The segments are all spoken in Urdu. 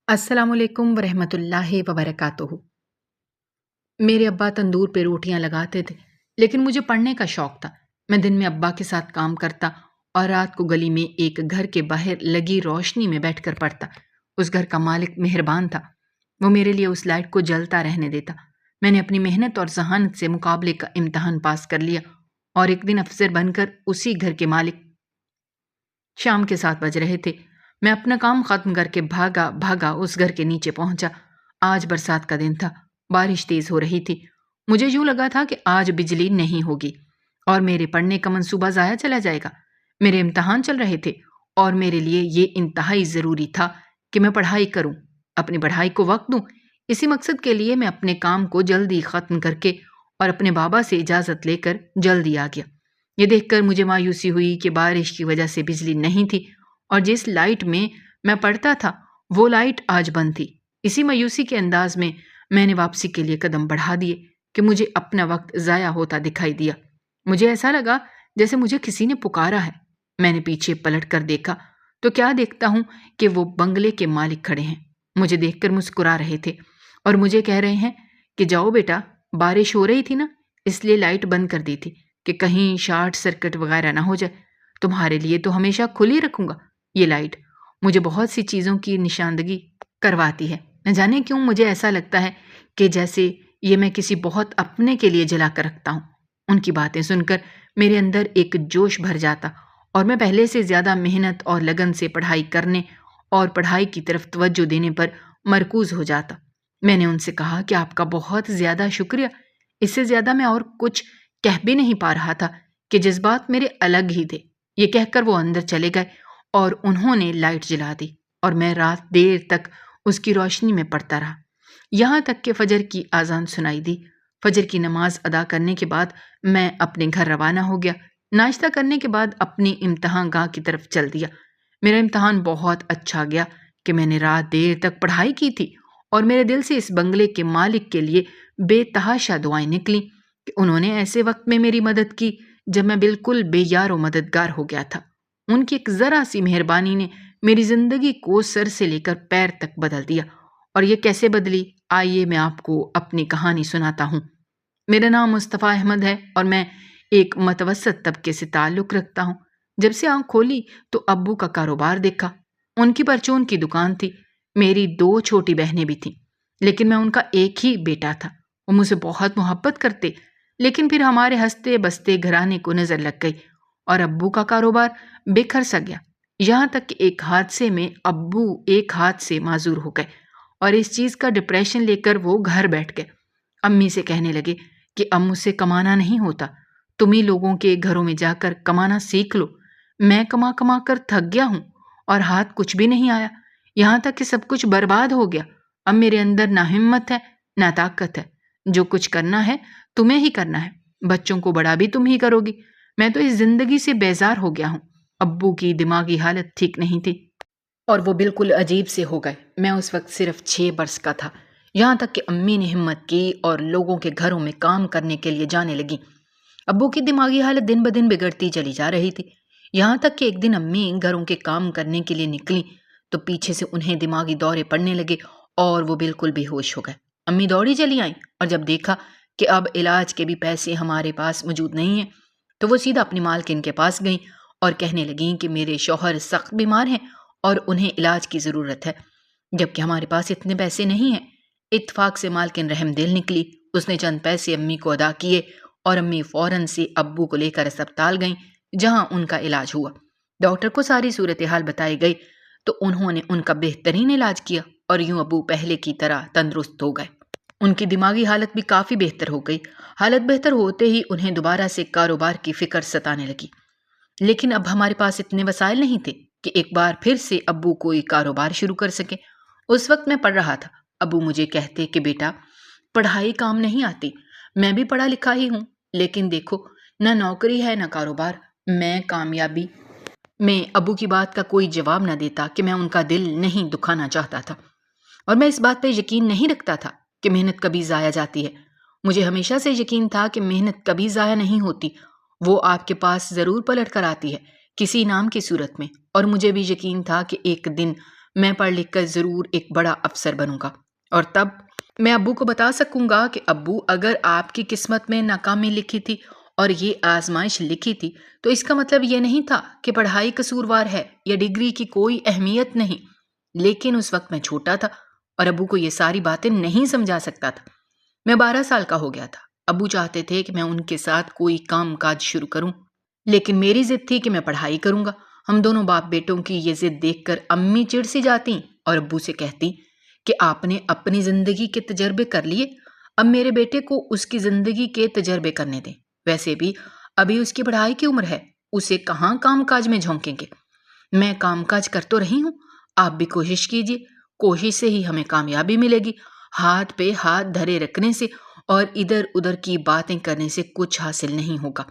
السلام علیکم ورحمۃ اللہ وبرکاتہ۔ میرے ابا تندور پہ روٹیاں لگاتے تھے، لیکن مجھے پڑھنے کا شوق تھا۔ میں دن میں ابا کے ساتھ کام کرتا اور رات کو گلی میں ایک گھر کے باہر لگی روشنی میں بیٹھ کر پڑھتا۔ اس گھر کا مالک مہربان تھا، وہ میرے لیے اس لائٹ کو جلتا رہنے دیتا۔ میں نے اپنی محنت اور ذہانت سے مقابلے کا امتحان پاس کر لیا اور ایک دن افسر بن کر اسی گھر کے مالک۔ شام کے 7 بج رہے تھے۔ میں اپنا کام ختم کر کے بھاگا اس گھر کے نیچے پہنچا۔ آج برسات کا دن تھا، بارش تیز ہو رہی تھی۔ مجھے یوں لگا تھا کہ آج بجلی نہیں ہوگی اور میرے پڑھنے کا منصوبہ ضائع چلا جائے گا۔ میرے امتحان چل رہے تھے اور میرے لیے یہ انتہائی ضروری تھا کہ میں پڑھائی کروں، اپنی پڑھائی کو وقت دوں۔ اسی مقصد کے لیے میں اپنے کام کو جلدی ختم کر کے اور اپنے بابا سے اجازت لے کر جلدی آ گیا۔ یہ دیکھ کر مجھے مایوسی ہوئی کہ بارش کی وجہ سے بجلی نہیں تھی اور جس لائٹ میں پڑھتا تھا وہ لائٹ آج بند تھی۔ اسی مایوسی کے انداز میں نے واپسی کے لیے قدم بڑھا دیے کہ مجھے اپنا وقت ضائع ہوتا دکھائی دیا۔ مجھے ایسا لگا جیسے مجھے کسی نے پکارا ہے۔ میں نے پیچھے پلٹ کر دیکھا تو کیا دیکھتا ہوں کہ وہ بنگلے کے مالک کھڑے ہیں۔ مجھے دیکھ کر مسکرا رہے تھے اور مجھے کہہ رہے ہیں کہ جاؤ بیٹا، بارش ہو رہی تھی نا، اس لیے لائٹ بند کر دی تھی کہ کہیں شارٹ سرکٹ وغیرہ نہ ہو جائے۔ تمہارے لیے تو ہمیشہ کھلی رکھوں گا یہ لائٹ۔ مجھے بہت سی چیزوں کی نشاندہی کرواتی ہے، نہ جانے کیوں مجھے ایسا لگتا ہے کہ جیسے یہ میں کسی بہت اپنے کے لیے جلا کر رکھتا ہوں۔ ان کی باتیں سن کر میرے اندر ایک جوش بھر جاتا اور میں پہلے سے زیادہ محنت اور لگن سے پڑھائی کرنے اور پڑھائی کی طرف توجہ دینے پر مرکوز ہو جاتا۔ میں نے ان سے کہا کہ آپ کا بہت زیادہ شکریہ۔ اس سے زیادہ میں اور کچھ کہہ بھی نہیں پا رہا تھا کہ جذبات میرے الگ ہی تھے۔ یہ کہہ کر وہ اندر چلے گئے اور انہوں نے لائٹ جلا دی اور میں رات دیر تک اس کی روشنی میں پڑھتا رہا، یہاں تک کہ فجر کی اذان سنائی دی۔ فجر کی نماز ادا کرنے کے بعد میں اپنے گھر روانہ ہو گیا۔ ناشتہ کرنے کے بعد اپنی امتحان گاہ کی طرف چل دیا۔ میرا امتحان بہت اچھا گیا کہ میں نے رات دیر تک پڑھائی کی تھی اور میرے دل سے اس بنگلے کے مالک کے لیے بے تحاشا دعائیں نکلیں کہ انہوں نے ایسے وقت میں میری مدد کی جب میں بالکل بے یار و مددگار ہو گیا تھا۔ ان کی ایک ذرا سی مہربانی نے میری زندگی کو سر سے لے کر پیر تک بدل دیا۔ اور یہ کیسے بدلی، آئیے میں آپ کو اپنی کہانی سناتا ہوں۔ میرا نام مصطفیٰ احمد ہے اور میں ایک متوسط طبقے سے تعلق رکھتا ہوں۔ جب سے آنکھ کھولی تو ابو کا کاروبار دیکھا۔ ان کی پرچون کی دکان تھی۔ میری 2 چھوٹی بہنیں بھی تھیں، لیکن میں ان کا ایک ہی بیٹا تھا۔ وہ مجھ سے بہت محبت کرتے، لیکن پھر ہمارے ہنستے بستے گھرانے کو نظر لگ گئی اور ابو کا کاروبار بکھر سا گیا، یہاں تک کہ ایک حادثے میں ابو ایک ہاتھ سے معذور ہو گئے اور اس چیز کا ڈپریشن لے کر وہ گھر بیٹھ گئے۔ امی سے کہنے لگے کہ اب مجھ سے کمانا نہیں ہوتا، تم ہی لوگوں کے گھروں میں جا کر کمانا سیکھ لو۔ میں کما کما کر تھک گیا ہوں اور ہاتھ کچھ بھی نہیں آیا، یہاں تک کہ سب کچھ برباد ہو گیا۔ اب میرے اندر نہ ہمت ہے نہ طاقت ہے۔ جو کچھ کرنا ہے تمہیں ہی کرنا ہے، بچوں کو بڑا بھی تم ہی کرو گی۔ میں تو اس زندگی سے بیزار ہو گیا ہوں۔ ابو کی دماغی حالت ٹھیک نہیں تھی اور وہ بالکل عجیب سے ہو گئے۔ میں اس وقت صرف 6 برس کا تھا، یہاں تک کہ امی نے ہمت کی اور لوگوں کے گھروں میں کام کرنے کے لیے جانے لگیں۔ ابو کی دماغی حالت دن بدن بگڑتی چلی جا رہی تھی، یہاں تک کہ ایک دن امی گھروں کے کام کرنے کے لیے نکلیں تو پیچھے سے انہیں دماغی دورے پڑنے لگے اور وہ بالکل بے ہوش ہو گئے۔ امی دوڑی چلی آئیں اور جب دیکھا کہ اب علاج کے بھی پیسے ہمارے پاس موجود نہیں ہیں تو وہ سیدھا اپنی مالکن کے پاس گئیں اور کہنے لگیں کہ میرے شوہر سخت بیمار ہیں اور انہیں علاج کی ضرورت ہے، جبکہ ہمارے پاس اتنے پیسے نہیں ہیں۔ اتفاق سے مالکن رحم دل نکلی، اس نے چند پیسے امی کو ادا کیے اور امی فوراً سے ابو کو لے کر اسپتال گئیں جہاں ان کا علاج ہوا۔ ڈاکٹر کو ساری صورتحال بتائی گئی تو انہوں نے ان کا بہترین علاج کیا اور یوں ابو پہلے کی طرح تندرست ہو گئے۔ ان کی دماغی حالت بھی کافی بہتر ہو گئی۔ حالت بہتر ہوتے ہی انہیں دوبارہ سے کاروبار کی فکر ستانے لگی، لیکن اب ہمارے پاس اتنے وسائل نہیں تھے کہ ایک بار پھر سے ابو کوئی کاروبار شروع کر سکے۔ اس وقت میں پڑھ رہا تھا۔ ابو مجھے کہتے کہ بیٹا، پڑھائی کام نہیں آتی، میں بھی پڑھا لکھا ہی ہوں، لیکن دیکھو نہ نوکری ہے نہ کاروبار، میں کامیابی میں ابو کی بات کا کوئی جواب نہ دیتا کہ میں ان کا دل نہیں دکھانا چاہتا تھا اور میں اس بات پہ یقین نہیں رکھتا تھا کہ محنت کبھی ضائع جاتی ہے۔ مجھے ہمیشہ سے یقین تھا کہ محنت کبھی ضائع نہیں ہوتی، وہ آپ کے پاس ضرور پلٹ کر آتی ہے کسی انعام کی صورت میں، اور مجھے بھی یقین تھا کہ ایک دن میں پڑھ لکھ کر ضرور ایک بڑا افسر بنوں گا، اور تب میں ابو کو بتا سکوں گا کہ ابو، اگر آپ کی قسمت میں ناکامی لکھی تھی اور یہ آزمائش لکھی تھی تو اس کا مطلب یہ نہیں تھا کہ پڑھائی قصوروار ہے یا ڈگری کی کوئی اہمیت نہیں۔ لیکن اس وقت میں چھوٹا تھا اور ابو کو یہ ساری باتیں نہیں سمجھا سکتا تھا۔ میں 12 سال کا ہو گیا تھا۔ ابو چاہتے تھے کہ میں ان کے ساتھ کوئی کام کاج شروع کروں، لیکن میری ضد تھی کہ میں پڑھائی کروں گا۔ ہم دونوں باپ بیٹوں کی یہ ضد دیکھ کر امی چڑ سی جاتی اور ابو سے کہتی کہ آپ نے اپنی زندگی کے تجربے کر لیے، اب میرے بیٹے کو اس کی زندگی کے تجربے کرنے دیں۔ ویسے بھی ابھی اس کی پڑھائی کی عمر ہے، اسے کہاں کام کاج میں جھونکیں گے۔ میں کام کاج کر تو رہی ہوں، آپ بھی کوشش کیجیے، کوشش سے ہی ہمیں کامیابی ملے گی۔ ہاتھ پہ ہاتھ دھرے رکھنے سے اور ادھر ادھر کی باتیں کرنے سے کچھ حاصل نہیں ہوگا۔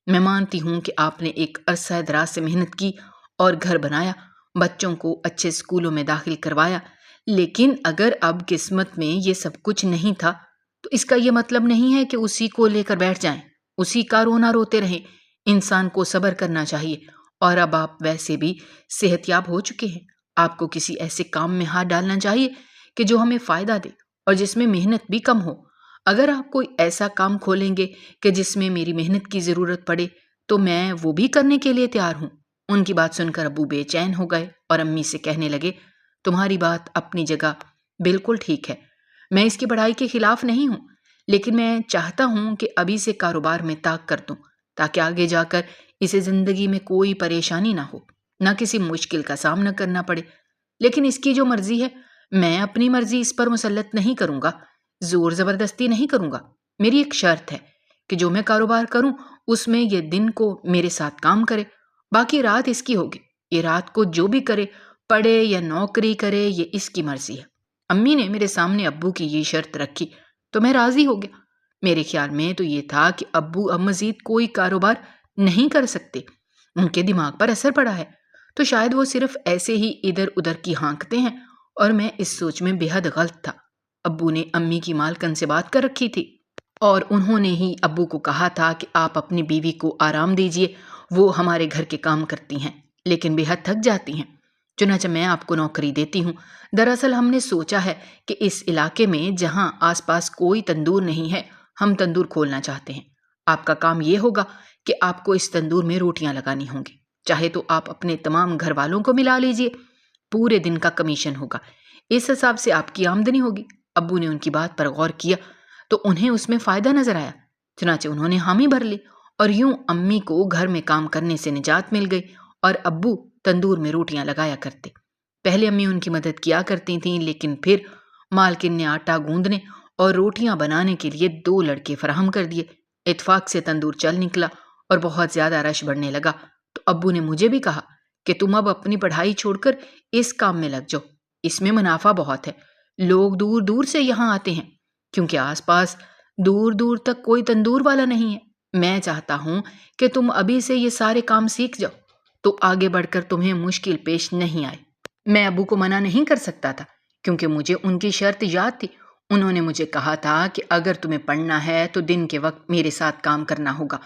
میں مانتی ہوں کہ آپ نے ایک عرصہ دراز سے محنت کی اور گھر بنایا، بچوں کو اچھے اسکولوں میں داخل کروایا، لیکن اگر اب قسمت میں یہ سب کچھ نہیں تھا تو اس کا یہ مطلب نہیں ہے کہ اسی کو لے کر بیٹھ جائیں، اسی کا رونا روتے رہیں۔ انسان کو صبر کرنا چاہیے، اور اب آپ ویسے بھی صحت یاب ہو چکے ہیں۔ آپ کو کسی ایسے کام میں ہاتھ ڈالنا چاہیے کہ جو ہمیں فائدہ دے اور جس میں محنت بھی کم ہو۔ اگر آپ کوئی ایسا کام کھولیں گے کہ جس میں میری محنت کی ضرورت پڑے تو میں وہ بھی کرنے کے لیے تیار ہوں۔ ان کی بات سن کر ابو بے چین ہو گئے اور امی سے کہنے لگے، تمہاری بات اپنی جگہ بالکل ٹھیک ہے، میں اس کی پڑھائی کے خلاف نہیں ہوں، لیکن میں چاہتا ہوں کہ ابھی سے کاروبار میں طاق کر دوں تاکہ آگے جا کر اسے زندگی میں کوئی پریشانی نہ ہو، نہ کسی مشکل کا سامنا کرنا پڑے۔ لیکن اس کی جو مرضی ہے، میں اپنی مرضی اس پر مسلط نہیں کروں گا، زور زبردستی نہیں کروں گا۔ میری ایک شرط ہے کہ جو میں کاروبار کروں اس میں یہ دن کو میرے ساتھ کام کرے، باقی رات اس کی ہوگی۔ یہ رات کو جو بھی کرے، پڑھے یا نوکری کرے، یہ اس کی مرضی ہے۔ امی نے میرے سامنے ابو کی یہ شرط رکھی تو میں راضی ہو گیا۔ میرے خیال میں تو یہ تھا کہ ابو اب مزید کوئی کاروبار نہیں کر سکتے، ان کے دماغ پر اثر پڑا ہے، تو شاید وہ صرف ایسے ہی ادھر ادھر کی ہانکتے ہیں، اور میں اس سوچ میں بے حد غلط تھا۔ ابو نے امی کی مالکن سے بات کر رکھی تھی اور انہوں نے ہی ابو کو کہا تھا کہ آپ اپنی بیوی کو آرام دیجیے، وہ ہمارے گھر کے کام کرتی ہیں لیکن بے حد تھک جاتی ہیں، چنانچہ میں آپ کو نوکری دیتی ہوں۔ دراصل ہم نے سوچا ہے کہ اس علاقے میں جہاں آس پاس کوئی تندور نہیں ہے، ہم تندور کھولنا چاہتے ہیں۔ آپ کا کام یہ ہوگا کہ آپ کو اس تندور میں روٹیاں لگانی ہوں گی، چاہے تو آپ اپنے تمام گھر والوں کو ملا لیجیے، پورے دن کا کمیشن ہوگا، اس حساب سے آپ کی آمدنی ہوگی۔ ابو نے ان کی بات پر غور کیا تو انہیں اس میں فائدہ نظر آیا، چنانچہ انہوں نے حامی بھر لی، اور یوں امی کو گھر میں کام کرنے سے نجات مل گئی اور ابو تندور میں روٹیاں لگایا کرتے۔ پہلے امی ان کی مدد کیا کرتی تھیں، لیکن پھر مالکن نے آٹا گوندنے اور روٹیاں بنانے کے لیے 2 لڑکے فراہم کر دیے۔ اتفاق سے تندور چل نکلا اور بہت زیادہ رش بڑھنے لگا، تو ابو نے مجھے بھی کہا کہ تم اب اپنی پڑھائی چھوڑ کر اس کام میں لگ جاؤ، اس میں منافع بہت ہے، لوگ دور دور سے یہاں آتے ہیں کیونکہ آس پاس دور دور تک کوئی تندور والا نہیں ہے۔ میں چاہتا ہوں کہ تم ابھی سے یہ سارے کام سیکھ جاؤ تو آگے بڑھ کر تمہیں مشکل پیش نہیں آئے۔ میں ابو کو منع نہیں کر سکتا تھا کیونکہ مجھے ان کی شرط یاد تھی۔ انہوں نے مجھے کہا تھا کہ اگر تمہیں پڑھنا ہے تو دن کے وقت میرے ساتھ کام کرنا ہوگا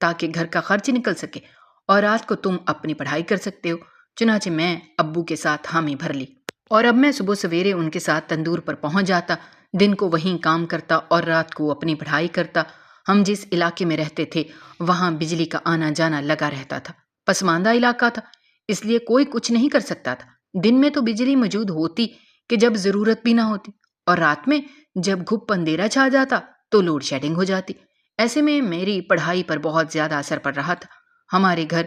تاکہ گھر کا خرچ نکل سکے، اور رات کو تم اپنی پڑھائی کر سکتے ہو۔ چنانچہ میں ابو کے ساتھ حامی بھر لی، اور اب میں صبح سویرے ان کے ساتھ تندور پر پہنچ جاتا، دن کو وہیں کام کرتا اور رات کو اپنی پڑھائی کرتا۔ ہم جس علاقے میں رہتے تھے وہاں بجلی کا آنا جانا لگا رہتا تھا، پسماندہ علاقہ تھا، اس لیے کوئی کچھ نہیں کر سکتا تھا۔ دن میں تو بجلی موجود ہوتی کہ جب ضرورت بھی نہ ہوتی، اور رات میں جب گھپ اندھیرا چھا جاتا تو لوڈ شیڈنگ ہو جاتی۔ ایسے میں میری پڑھائی پر بہت زیادہ اثر پڑ رہا تھا۔ ہمارے گھر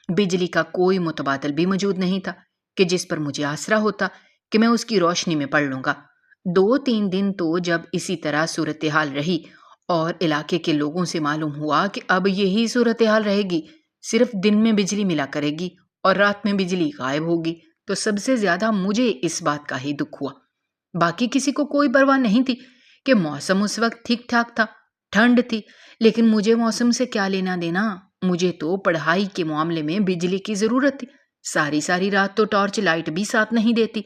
بجلی کا کوئی متبادل بھی موجود نہیں تھا کہ جس پر مجھے آسرا ہوتا کہ میں اس کی روشنی میں پڑھ لوں گا۔ 2-3 دن تو جب اسی طرح صورتحال رہی اور علاقے کے لوگوں سے معلوم ہوا کہ اب یہی صورتحال رہے گی، صرف دن میں بجلی ملا کرے گی اور رات میں بجلی غائب ہوگی، تو سب سے زیادہ مجھے اس بات کا ہی دکھ ہوا۔ باقی کسی کو کوئی پرواہ نہیں تھی کہ موسم اس وقت ٹھیک ٹھاک تھا، ٹھنڈ تھی، لیکن مجھے موسم سے کیا لینا دینا، مجھے تو پڑھائی کے معاملے میں بجلی کی ضرورت تھی۔ ساری رات تو ٹارچ لائٹ بھی ساتھ نہیں دیتی،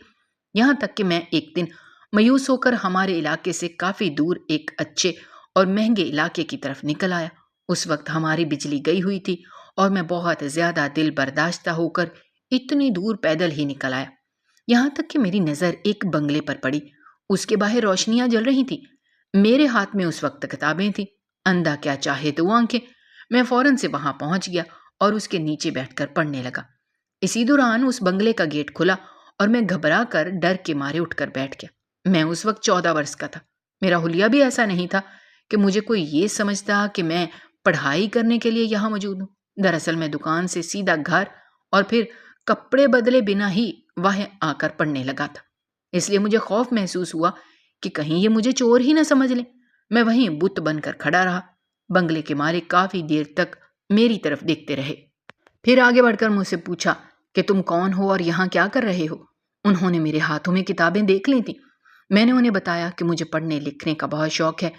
یہاں تک کہ میں ایک دن مایوس ہو کر ہمارے علاقے سے کافی دور ایک اچھے اور مہنگے علاقے کی طرف نکل آیا۔ اس وقت ہماری بجلی گئی ہوئی تھی اور میں بہت زیادہ دل برداشتہ ہو کر اتنی دور پیدل ہی نکل آیا۔ یہاں تک کہ میری نظر ایک بنگلے پر پڑی۔ اس کے باہر روشنیاں جل رہی تھیں۔ میرے ہاتھ میں اس وقت کتابیں تھیں۔ اندھا کیا چاہے تو آنکھیں۔ میں فوراً سے وہاں پہنچ گیا اور اس کے نیچے بیٹھ کر پڑھنے لگا۔ اسی دوران اس بنگلے کا گیٹ کھلا اور میں گھبرا کر ڈر کے مارے اٹھ کر بیٹھ گیا۔ میں اس وقت 14 برس کا تھا۔ میرا حلیہ بھی ایسا نہیں تھا کہ مجھے کوئی یہ سمجھتا کہ میں پڑھائی کرنے کے لیے یہاں موجود ہوں۔ دراصل میں دکان سے سیدھا گھر اور پھر کپڑے بدلے بنا ہی وہاں آ کر پڑھنے لگا تھا۔ اس لیے مجھے خوف محسوس ہوا کہ کہیں یہ مجھے چور ہی نہ سمجھ لیں۔ میں وہیں بت بن کر کھڑا رہا۔ بنگلے کے مالک کافی دیر تک میری طرف دیکھتے رہے، پھر آگے بڑھ کر مجھ سے پوچھا کہ تم کون ہو اور یہاں کیا کر رہے ہو؟ انہوں نے میرے ہاتھوں میں کتابیں دیکھ لی تھیں۔ میں نے انہیں بتایا کہ مجھے پڑھنے لکھنے کا بہت شوق ہے۔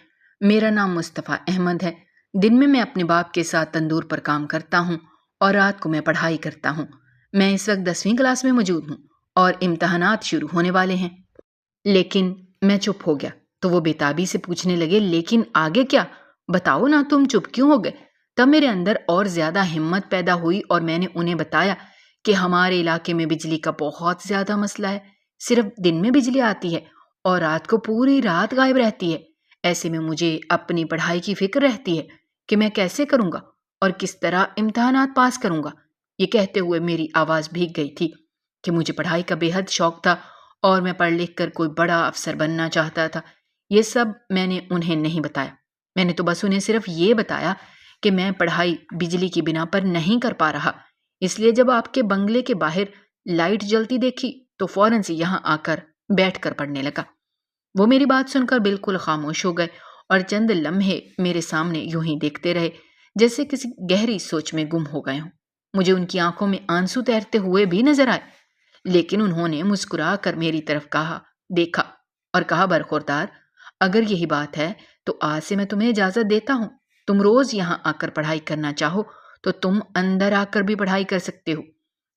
میرا نام مصطفیٰ احمد ہے۔ دن میں اپنے باپ کے ساتھ تندور پر کام کرتا ہوں اور رات کو میں پڑھائی کرتا ہوں۔ میں اس وقت 10ویں کلاس میں موجود ہوں اور امتحانات شروع ہونے والے ہیں۔ لیکن میں چپ ہو گیا تو وہ بےتابی سے پوچھنے لگے، لیکن آگے کیا؟ بتاؤ نا، تم چپ کیوں ہو گئے؟ تب میرے اندر اور زیادہ ہمت پیدا ہوئی اور میں نے انہیں بتایا کہ ہمارے علاقے میں بجلی کا بہت زیادہ مسئلہ ہے۔ صرف دن میں بجلی آتی ہے اور رات کو پوری رات غائب رہتی ہے۔ ایسے میں مجھے اپنی پڑھائی کی فکر رہتی ہے کہ میں کیسے کروں گا اور کس طرح امتحانات پاس کروں گا۔ یہ کہتے ہوئے میری آواز بھیگ گئی تھی کہ مجھے پڑھائی کا بے حد شوق تھا اور میں پڑھ لکھ کر کوئی بڑا افسر بننا چاہتا تھا۔ یہ سب میں نے انہیں نہیں بتایا۔ میں نے تو بس انہیں صرف یہ بتایا کہ میں پڑھائی بجلی کی بنا پر نہیں کر پا رہا، اس لیے جب آپ کے بنگلے کے باہر لائٹ جلتی دیکھی تو فوراً سے یہاں آ کر بیٹھ کر پڑھنے لگا۔ وہ میری بات سن کر بالکل خاموش ہو گئے اور چند لمحے میرے سامنے یوں ہی دیکھتے رہے جیسے کسی گہری سوچ میں گم ہو گئے ہوں۔ مجھے ان کی آنکھوں میں آنسو تیرتے ہوئے بھی نظر آئے، لیکن انہوں نے مسکرا کر میری طرف دیکھا اور کہا، برخوردار، اگر یہی بات ہے تو آج سے میں تمہیں اجازت دیتا ہوں۔ تم روز یہاں آ کر پڑھائی کرنا چاہو تو تم اندر آ کر بھی پڑھائی کر سکتے ہو۔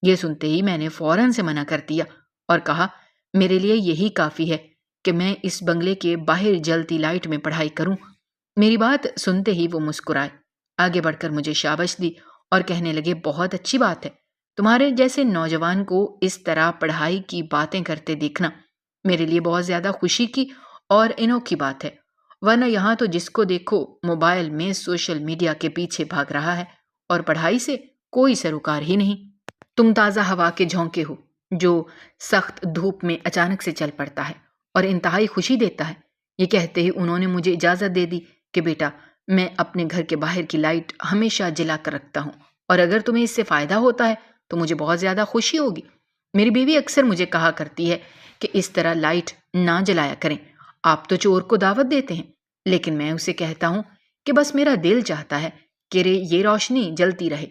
یہ سنتے ہی میں نے فوراً سے منع کر دیا اور کہا، میرے لیے یہی کافی ہے کہ میں اس بنگلے کے باہر جلتی لائٹ میں پڑھائی کروں۔ میری بات سنتے ہی وہ مسکرائے، آگے بڑھ کر مجھے شاباش دی اور کہنے لگے، بہت اچھی بات ہے۔ تمہارے جیسے نوجوان کو اس طرح پڑھائی کی باتیں کرتے دیکھنا میرے لیے بہت زیادہ خوشی کی اور انوکھی بات ہے، ورنہ یہاں تو جس کو دیکھو موبائل میں سوشل میڈیا کے پیچھے بھاگ رہا ہے اور پڑھائی سے کوئی سروکار ہی نہیں۔ تم تازہ ہوا کے جھونکے ہو جو سخت دھوپ میں اچانک سے چل پڑتا ہے اور انتہائی خوشی دیتا ہے۔ یہ کہتے ہی انہوں نے مجھے اجازت دے دی کہ بیٹا، میں اپنے گھر کے باہر کی لائٹ ہمیشہ جلا کر رکھتا ہوں اور اگر تمہیں اس سے فائدہ ہوتا ہے تو مجھے بہت زیادہ خوشی ہوگی۔ میری بیوی اکثر مجھے کہا کرتی ہے کہ اس طرح لائٹ نہ جلایا کریں، آپ تو چور کو دعوت دیتے ہیں، لیکن میں اسے کہتا ہوں کہ بس میرا دل چاہتا ہے کہ یہ روشنی جلتی رہے۔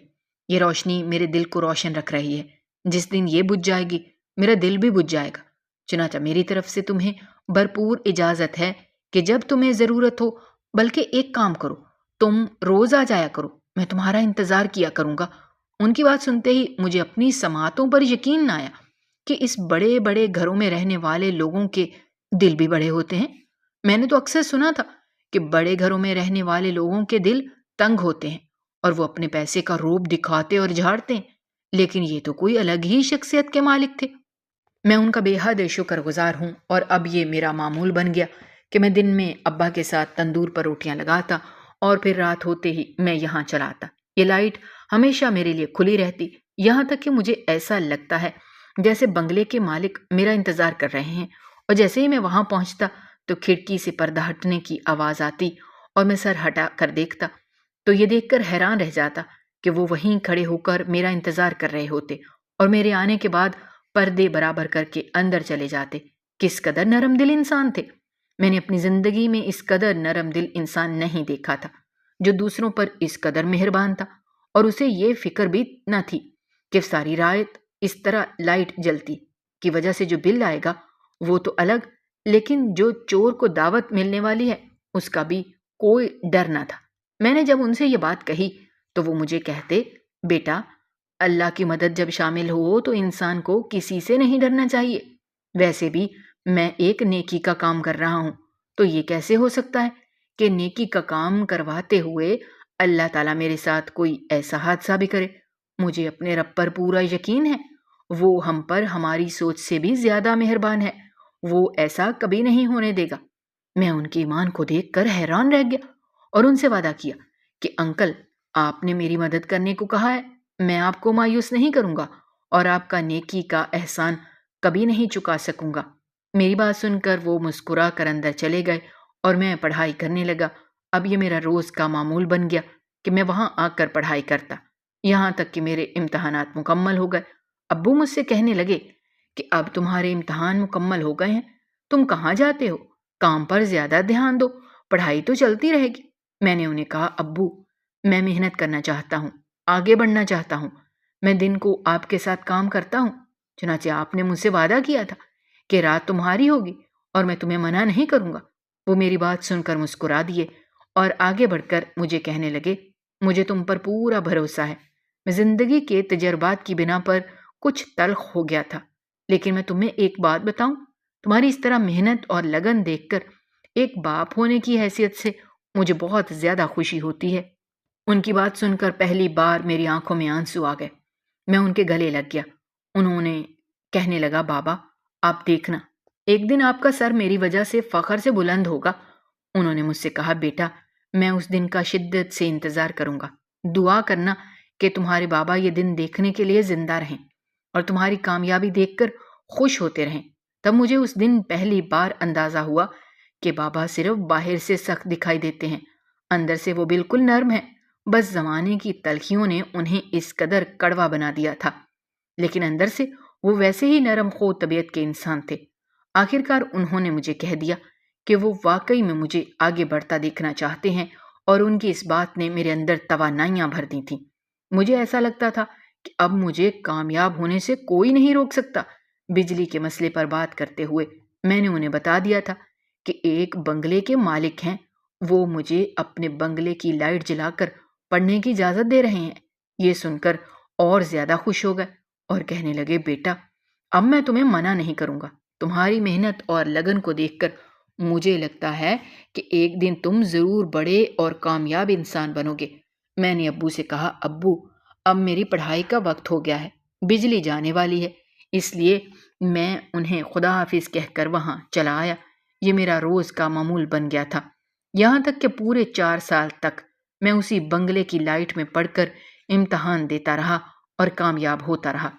یہ روشنی میرے دل کو روشن رکھ رہی ہے۔ جس دن یہ بجھ جائے گی میرا دل بھی بجھ جائے گا۔ چنانچہ میری طرف سے تمہیں بھرپور اجازت ہے کہ جب تمہیں ضرورت ہو، بلکہ ایک کام کرو، تم روز آ جایا کرو، میں تمہارا انتظار کیا کروں گا۔ ان کی بات سنتے ہی مجھے اپنی سماعتوں پر یقین نہ آیا کہ اس بڑے بڑے گھروں میں رہنے والے لوگوں کے دل بھی بڑے ہوتے ہیں۔ میں نے تو اکثر سنا تھا کہ بڑے گھروں میں رہنے والے لوگوں کے دل تنگ ہوتے ہیں اور وہ اپنے پیسے کا روب دکھاتے اور جھاڑتے ہیں، لیکن یہ تو کوئی الگ ہی شخصیت کے مالک تھے۔ میں ان کا بے حد شکر گزار ہوں اور اب یہ میرا معمول بن گیا کہ میں دن میں ابا کے ساتھ تندور پر روٹیاں لگاتا اور پھر رات ہوتے ہی میں یہاں چلا آتا۔ یہ لائٹ ہمیشہ میرے لیے کھلی رہتی، یہاں تک کہ مجھے ایسا لگتا ہے جیسے بنگلے کے مالک میرا انتظار کر رہے ہیں، اور جیسے ہی میں وہاں پہنچتا تو کھڑکی سے پردہ ہٹنے کی آواز آتی اور میں سر ہٹا کر دیکھتا تو یہ دیکھ کر حیران رہ جاتا کہ وہ وہیں کھڑے ہو کر میرا انتظار کر رہے ہوتے اور میرے آنے کے بعد پردے برابر کر کے اندر چلے جاتے۔ کس قدر نرم دل انسان تھے! میں نے اپنی زندگی میں اس قدر نرم دل انسان نہیں دیکھا تھا جو دوسروں پر اس قدر مہربان تھا، اور اسے یہ فکر بھی نہ تھی کہ ساری رات اس طرح لائٹ جلتی کی وجہ سے جو بل آئے گا وہ تو الگ، لیکن جو چور کو دعوت ملنے والی ہے اس کا بھی کوئی ڈر نہ تھا۔ میں نے جب ان سے یہ بات کہی تو وہ مجھے کہتے، بیٹا، اللہ کی مدد جب شامل ہو تو انسان کو کسی سے نہیں ڈرنا چاہیے۔ ویسے بھی میں ایک نیکی کا کام کر رہا ہوں، تو یہ کیسے ہو سکتا ہے کہ نیکی کا کام کرواتے ہوئے اللہ تعالیٰ میرے ساتھ کوئی ایسا حادثہ بھی کرے؟ مجھے اپنے رب پر پورا یقین ہے وہ ہم پر ہماری سوچ سے بھی زیادہ مہربان ہے، وہ ایسا کبھی نہیں ہونے دے گا۔ میں ان کے ایمان کو دیکھ کر حیران رہ گیا اور ان سے وعدہ کیا کہ انکل، آپ نے میری مدد کرنے کو کہا ہے، میں آپ کو مایوس نہیں کروں گا اور آپ کا نیکی کا احسان کبھی نہیں چکا سکوں گا۔ میری بات سن کر وہ مسکرا کر اندر چلے گئے اور میں پڑھائی کرنے لگا۔ اب یہ میرا روز کا معمول بن گیا کہ میں وہاں آ کر پڑھائی کرتا، یہاں تک کہ میرے امتحانات مکمل ہو گئے۔ ابو مجھ سے کہنے لگے کہ اب تمہارے امتحان مکمل ہو گئے ہیں، تم کہاں جاتے ہو؟ کام پر زیادہ دھیان دو، پڑھائی تو چلتی رہے گی۔ میں نے انہیں کہا، ابو، میں محنت کرنا چاہتا ہوں، آگے بڑھنا چاہتا ہوں، میں دن کو آپ کے ساتھ کام کرتا ہوں، چنانچہ آپ نے مجھ سے وعدہ کیا تھا کہ رات تمہاری ہوگی اور میں تمہیں منع نہیں کروں گا۔ وہ میری بات سن کر مسکرا دیے اور آگے بڑھ کر مجھے کہنے لگے، مجھے تم پر پورا بھروسہ ہے۔ میں زندگی کے تجربات کی بنا پر کچھ تلخ ہو گیا تھا، لیکن میں تمہیں ایک بات بتاؤں، تمہاری اس طرح محنت اور لگن دیکھ کر ایک باپ ہونے کی حیثیت سے مجھے بہت زیادہ خوشی ہوتی ہے۔ ان کی بات سن کر پہلی بار میری آنکھوں میں آنسو آ گئے۔ میں ان کے گلے لگ گیا۔ انہوں نے کہنے لگا، بابا، آپ دیکھنا، ایک دن آپ کا سر میری وجہ سے فخر سے بلند ہوگا۔ انہوں نے مجھ سے کہا، بیٹا، میں اس دن کا شدت سے انتظار کروں گا، دعا کرنا کہ تمہارے بابا یہ دن دیکھنے کے لیے زندہ رہیں اور تمہاری کامیابی دیکھ کر خوش ہوتے رہیں۔ تب مجھے اس دن پہلی بار اندازہ ہوا کہ بابا صرف باہر سے سخت دکھائی دیتے ہیں، اندر سے وہ بالکل نرم ہیں، بس زمانے کی تلخیوں نے انہیں اس قدر کڑوا بنا دیا تھا، لیکن اندر سے وہ ویسے ہی نرم خو طبیعت کے انسان تھے۔ آخرکار انہوں نے مجھے کہہ دیا کہ وہ واقعی میں مجھے آگے بڑھتا دیکھنا چاہتے ہیں، اور ان کی اس بات نے میرے اندر توانائیاں بھر دی تھیں۔ مجھے ایسا لگتا تھا کہ اب مجھے کامیاب ہونے سے کوئی نہیں روک سکتا۔ بجلی کے مسئلے پر بات کرتے ہوئے میں نے انہیں بتا دیا تھا کہ ایک بنگلے کے مالک ہیں، وہ مجھے اپنے بنگلے کی لائٹ جلا کر پڑھنے کی اجازت دے رہے ہیں۔ یہ سن کر اور زیادہ خوش ہو گئے اور کہنے لگے، بیٹا، اب میں تمہیں منع نہیں کروں گا، تمہاری محنت اور لگن کو دیکھ کر مجھے لگتا ہے کہ ایک دن تم ضرور بڑے اور کامیاب انسان بنو گے۔ میں نے ابو سے کہا، ابو، اب میری پڑھائی کا وقت ہو گیا ہے، بجلی جانے والی ہے، اس لیے میں انہیں خدا حافظ کہہ کر وہاں چلا آیا۔ یہ میرا روز کا معمول بن گیا تھا، یہاں تک کہ پورے 4 سال تک میں اسی بنگلے کی لائٹ میں پڑھ کر امتحان دیتا رہا اور کامیاب ہوتا رہا۔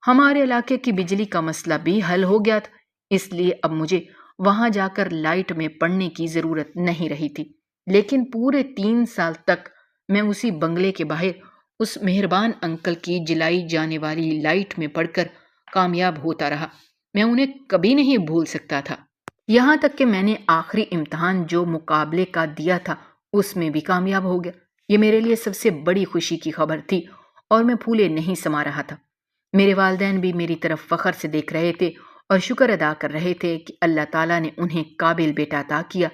ہمارے علاقے کی بجلی کا مسئلہ بھی حل ہو گیا تھا، اس لیے اب مجھے وہاں جا کر لائٹ میں پڑھنے کی ضرورت نہیں رہی تھی۔ لیکن پورے 3 سال تک میں اسی بنگلے کے باہر اس مہربان انکل کی جلائی جانے والی لائٹ میں پڑھ کر کامیاب ہوتا رہا۔ میں انہیں کبھی نہیں بھول سکتا تھا، یہاں تک کہ میں نے آخری امتحان جو مقابلے کا دیا تھا اس میں بھی کامیاب ہو گیا۔ یہ میرے لیے سب سے بڑی خوشی کی خبر تھی اور میں پھولے نہیں سما رہا تھا۔ میرے والدین بھی میری طرف فخر سے دیکھ رہے تھے اور شکر ادا کر رہے تھے کہ اللہ تعالیٰ نے انہیں قابل بیٹا عطا کیا۔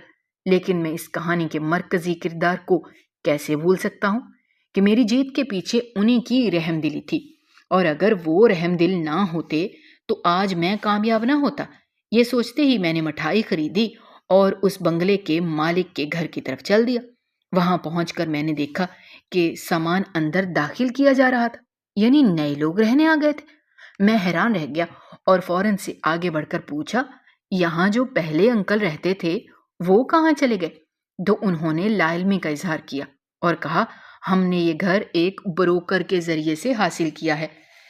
لیکن میں اس کہانی کے مرکزی کردار کو کیسے بھول سکتا ہوں کہ میری جیت کے پیچھے انہی کی رحم دلی تھی، اور اگر وہ رحم دل نہ ہوتے تو آج میں کامیاب نہ ہوتا۔ یہ سوچتے ہی میں نے مٹھائی خریدی اور اس بنگلے کے مالک کے گھر کی طرف چل دیا۔ وہاں پہنچ کر میں نے دیکھا کہ سامان اندر داخل کیا جا رہا تھا، یعنی نئے لوگ رہنے آ گئے تھے۔ میں حیران رہ گیا اور فوراً سے آگے بڑھ کر پوچھا، یہاں جو پہلے انکل رہتے تھے وہ کہاں چلے گئے؟ تو انہوں نے لا علمی کا اظہار کیا اور کہا، ہم نے یہ گھر ایک بروکر کے ذریعے سے حاصل کیا ہے،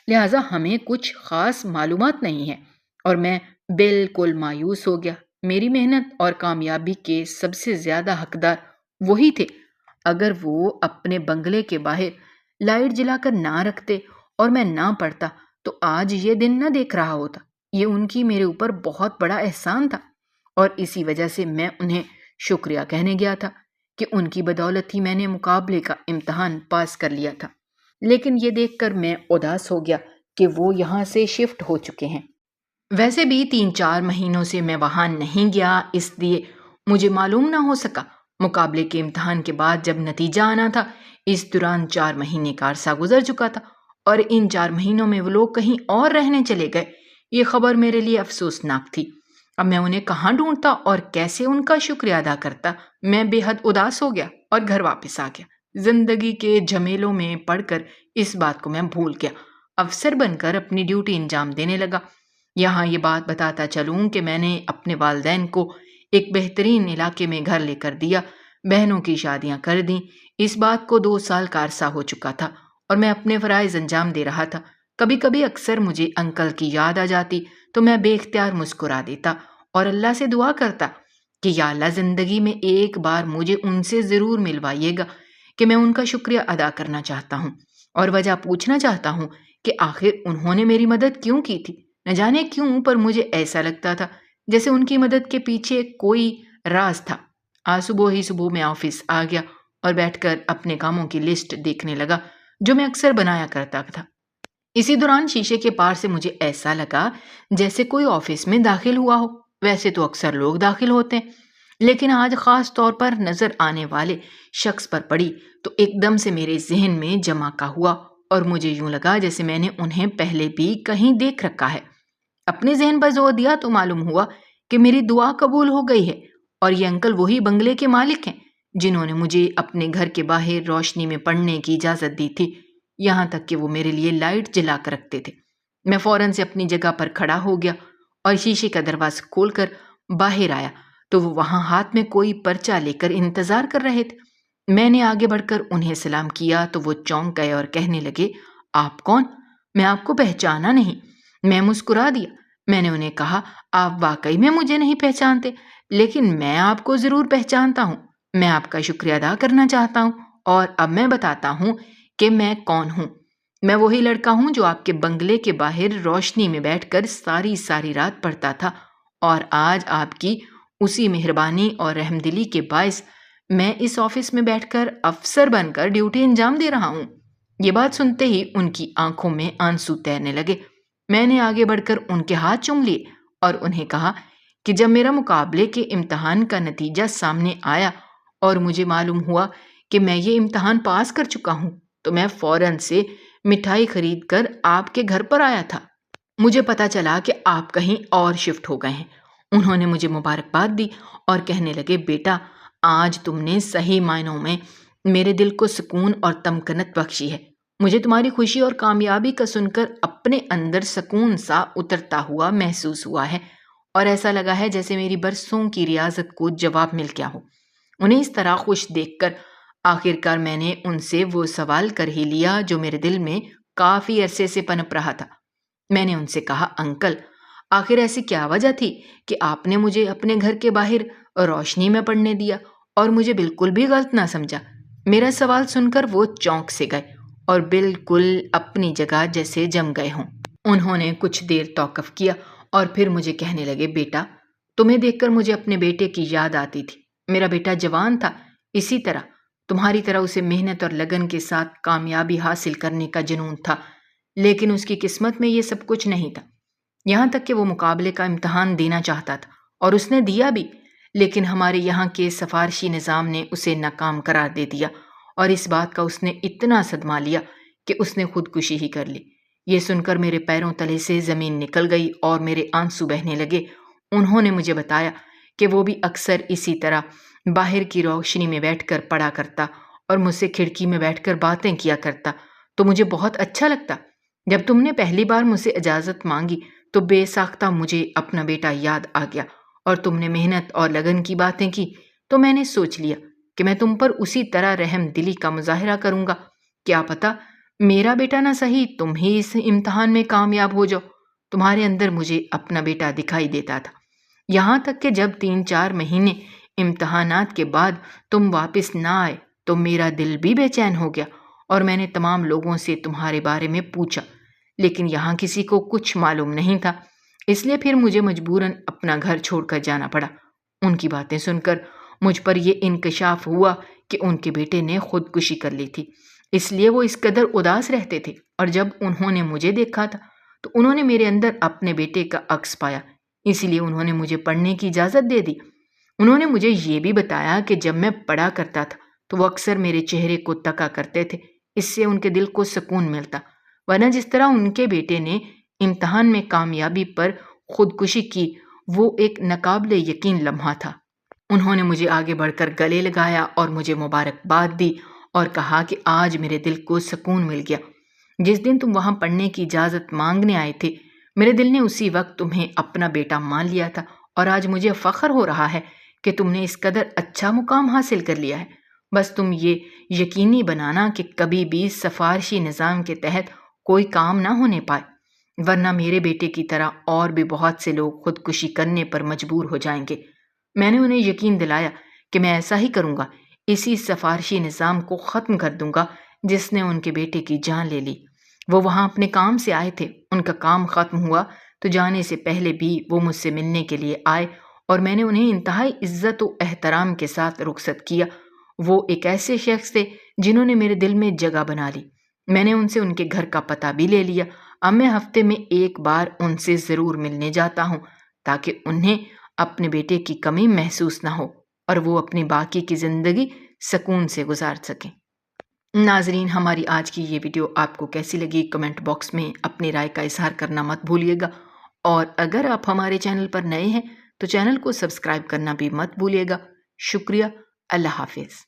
لہٰذا ہمیں کچھ خاص معلومات نہیں ہے۔ اور میں بالکل مایوس ہو گیا۔ میری محنت اور کامیابی کے سب سے زیادہ حقدار وہی تھے۔ اگر وہ اپنے بنگلے کے باہر لائٹ جلا کر نہ رکھتے اور میں نہ پڑھتا تو آج یہ دن نہ دیکھ رہا ہوتا۔ یہ ان کی میرے اوپر بہت بڑا احسان تھا، اور اسی وجہ سے میں انہیں شکریہ کہنے گیا تھا کہ ان کی بدولت ہی میں نے مقابلے کا امتحان پاس کر لیا تھا۔ لیکن یہ دیکھ کر میں اداس ہو گیا کہ وہ یہاں سے شفٹ ہو چکے ہیں۔ ویسے بھی 3-4 مہینوں سے میں وہاں نہیں گیا، اس لیے مجھے معلوم نہ ہو سکا۔ مقابلے کے امتحان کے بعد جب نتیجہ آنا تھا، اس دوران 4 مہینے کا عرصہ گزر چکا تھا، اور ان 4 مہینوں میں وہ لوگ کہیں اور رہنے چلے گئے۔ یہ خبر میرے لیے افسوسناک تھی۔ اب میں انہیں کہاں ڈھونڈتا اور کیسے ان کا شکریہ ادا کرتا؟ میں بے حد اداس ہو گیا اور گھر واپس آ گیا۔ زندگی کے جھمیلوں میں پڑھ کر اس بات کو میں بھول گیا۔ افسر بن کر اپنی ڈیوٹی انجام دینے لگا۔ یہاں یہ بات بتاتا چلوں کہ میں نے اپنے والدین کو ایک بہترین علاقے میں گھر لے کر دیا، بہنوں کی شادیاں کر دیں۔ اس بات کو 2 سال کا عرصہ ہو چکا تھا اور میں اپنے فرائض انجام دے رہا تھا۔ کبھی کبھی اکثر مجھے انکل کی یاد آ جاتی تو میں بے اختیار مسکرا دیتا اور اللہ سے دعا کرتا کہ یا اللہ زندگی میں ایک بار مجھے ان سے ضرور ملوائیے گا، کہ میں ان کا شکریہ ادا کرنا چاہتا ہوں اور وجہ پوچھنا چاہتا ہوں کہ آخر انہوں نے میری مدد کیوں کی تھی۔ نہ جانے کیوں پر مجھے ایسا لگتا تھا جیسے ان کی مدد کے پیچھے کوئی راز تھا۔ آج صبح ہی میں آفس آ گیا اور بیٹھ کر اپنے کاموں کی لسٹ دیکھنے لگا جو میں اکثر بنایا کرتا تھا۔ اسی دوران شیشے کے پار سے مجھے ایسا لگا جیسے کوئی آفس میں داخل ہوا ہو۔ ویسے تو اکثر لوگ داخل ہوتے ہیں، لیکن آج خاص طور پر نظر آنے والے شخص پر پڑی تو ایک دم سے میرے ذہن میں جمع کا ہوا اور مجھے یوں لگا جیسے میں نے انہیں پہلے بھی کہیں دیکھ رکھا ہے۔ اپنے ذہن پر زور دیا تو معلوم ہوا کہ میری دعا قبول ہو گئی ہے اور یہ انکل وہی بنگلے کے مالک ہیں جنہوں نے مجھے اپنے گھر کے باہر روشنی میں پڑھنے کی اجازت دی تھی، یہاں تک کہ وہ میرے لیے لائٹ جلا کر رکھتے تھے۔ میں فوراً سے اپنی جگہ پر کھڑا ہو گیا اور شیشے کا دروازہ کھول کر باہر آیا تو وہ وہاں ہاتھ میں کوئی پرچہ لے کر انتظار کر رہے تھے۔ میں نے آگے بڑھ کر انہیں سلام کیا تو وہ چونک گئے اور کہنے لگے، آپ کون؟ میں آپ کو پہچانا نہیں۔ میں مسکرا دیا۔ میں نے انہیں کہا، آپ واقعی میں مجھے نہیں پہچانتے، لیکن میں آپ کو ضرور پہچانتا ہوں۔ میں آپ کا شکریہ ادا کرنا چاہتا ہوں اور اب میں بتاتا ہوں کہ میں کون ہوں۔ میں وہی لڑکا ہوں جو آپ کے بنگلے کے باہر روشنی میں بیٹھ کر ساری رات پڑھتا تھا، اور آج آپ کی اسی مہربانی اور رحم دلی کے باعث میں اس آفس میں بیٹھ کر افسر بن کر ڈیوٹی انجام دے رہا ہوں۔ یہ بات سنتے ہی ان کی آنکھوں میں آنسو تیرنے لگے۔ میں نے آگے بڑھ کر ان کے ہاتھ چوم لیے اور انہیں کہا کہ جب میرا مقابلے کے امتحان کا نتیجہ سامنے آیا اور مجھے معلوم ہوا کہ میں یہ امتحان پاس کر چکا ہوں تو میں فوراً سے مٹھائی خرید کر آپ کے گھر پر آیا تھا۔ مجھے پتا چلا کہ آپ کہیں اور شفٹ ہو گئے ہیں۔ انہوں نے مجھے مبارکباد دی اور کہنے لگے، بیٹا آج تم نے صحیح معنوں میں میرے دل کو سکون اور تمکنت بخشی ہے۔ مجھے تمہاری خوشی اور کامیابی کا سن کر اپنے اندر سکون سا اترتا ہوا محسوس ہوا ہے اور ایسا لگا ہے جیسے میری برسوں کی ریاضت کو جواب مل گیا ہو۔ انہیں اس طرح خوش دیکھ کر آخرکار میں نے ان سے وہ سوال کر ہی لیا جو میرے دل میں کافی عرصے سے پنپ رہا تھا۔ میں نے ان سے کہا، انکل آخر ایسی کیا وجہ تھی کہ آپ نے مجھے اپنے گھر کے باہر روشنی میں پڑھنے دیا اور مجھے بالکل بھی غلط نہ سمجھا؟ میرا سوال سن کر وہ چونک سے گئے اور بالکل اپنی جگہ جیسے جم گئے ہوں۔ انہوں نے کچھ دیر توقف کیا اور پھر مجھے کہنے لگے، بیٹا تمہیں دیکھ کر مجھے اپنے بیٹے کی یاد آتی تھی۔ میرا بیٹا جوان تھا، اسی طرح تمہاری طرح اسے محنت اور لگن کے ساتھ کامیابی حاصل کرنے کا جنون تھا، لیکن اس کی قسمت میں یہ سب کچھ نہیں تھا۔ یہاں تک کہ وہ مقابلے کا امتحان دینا چاہتا تھا اور اس نے دیا بھی، لیکن ہمارے یہاں کے سفارشی نظام نے اسے ناکام قرار دے دیا اور اس بات کا اس نے اتنا صدمہ لیا کہ اس نے خودکشی ہی کر لی۔ یہ سن کر میرے پیروں تلے سے زمین نکل گئی اور میرے آنسو بہنے لگے۔ انہوں نے مجھے بتایا کہ وہ بھی اکثر اسی طرح باہر کی روشنی میں بیٹھ کر پڑھا کرتا اور مجھ سے کھڑکی میں بیٹھ کر باتیں کیا کرتا تو مجھے بہت اچھا لگتا۔ جب تم نے پہلی بار مجھ سے اجازت مانگی تو بے ساختہ مجھے اپنا بیٹا یاد آ گیا اور تم نے محنت اور لگن کی باتیں کی تو میں نے سوچ لیا کہ میں تم پر اسی طرح رحم دلی کا مظاہرہ کروں گا۔ کیا پتا میرا بیٹا نہ صحیح تم ہی اس امتحان میں کامیاب ہو جاؤ۔ تمہارے اندر مجھے اپنا بیٹا دکھائی دیتا تھا، یہاں تک کہ جب 3-4 مہینے امتحانات کے بعد تم واپس نہ آئے تو میرا دل بھی بے چین ہو گیا اور میں نے تمام لوگوں سے تمہارے بارے میں پوچھا، لیکن یہاں کسی کو کچھ معلوم نہیں تھا، اس لیے پھر مجھے مجبوراً اپنا گھر چھوڑ کر جانا پڑا۔ ان کی باتیں سن کر مجھ پر یہ انکشاف ہوا کہ ان کے بیٹے نے خودکشی کر لی تھی، اس لیے وہ اس قدر اداس رہتے تھے، اور جب انہوں نے مجھے دیکھا تھا تو انہوں نے میرے اندر اپنے بیٹے کا عکس پایا، اسی لیے انہوں نے مجھے پڑھنے کی اجازت دے دی۔ انہوں نے مجھے یہ بھی بتایا کہ جب میں پڑھا کرتا تھا تو وہ اکثر میرے چہرے کو تکا کرتے تھے، اس سے ان کے دل کو سکون ملتا، ورنہ جس طرح ان کے بیٹے نے امتحان میں کامیابی پر خودکشی کی وہ ایک ناقابل یقین لمحہ تھا۔ انہوں نے مجھے آگے بڑھ کر گلے لگایا اور مجھے مبارکباد دی اور کہا کہ آج میرے دل کو سکون مل گیا۔ جس دن تم وہاں پڑھنے کی اجازت مانگنے آئے تھے میرے دل نے اسی وقت تمہیں اپنا بیٹا مان لیا تھا، اور آج مجھے فخر ہو رہا ہے کہ تم نے اس قدر اچھا مقام حاصل کر لیا ہے۔ بس تم یہ یقینی بنانا کہ کبھی بھی سفارشی نظام کے تحت کوئی کام نہ ہونے پائے، ورنہ میرے بیٹے کی طرح اور بھی بہت سے لوگ خودکشی کرنے پر مجبور ہو جائیں گے۔ میں نے انہیں یقین دلایا کہ میں ایسا ہی کروں گا، اسی سفارشی نظام کو ختم کر دوں گا جس نے ان کے بیٹے کی جان لے لی۔ وہ وہاں اپنے کام سے آئے تھے، ان کا کام ختم ہوا تو جانے سے پہلے بھی وہ مجھ سے ملنے کے لیے آئے، اور میں نے انہیں انتہائی عزت و احترام کے ساتھ رخصت کیا۔ وہ ایک ایسے شخص تھے جنہوں نے میرے دل میں جگہ بنا لی۔ میں نے ان سے ان کے گھر کا پتہ بھی لے لیا۔ اب میں ہفتے میں ایک بار ان سے ضرور ملنے جاتا ہوں تاکہ انہیں اپنے بیٹے کی کمی محسوس نہ ہو اور وہ اپنی باقی کی زندگی سکون سے گزار سکیں۔ ناظرین، ہماری آج کی یہ ویڈیو آپ کو کیسی لگی کمنٹ باکس میں اپنی رائے کا اظہار کرنا مت بھولیے گا، اور اگر آپ ہمارے چینل پر نئے ہیں تو چینل کو سبسکرائب کرنا بھی مت بھولیے گا۔ شکریہ۔ اللہ حافظ۔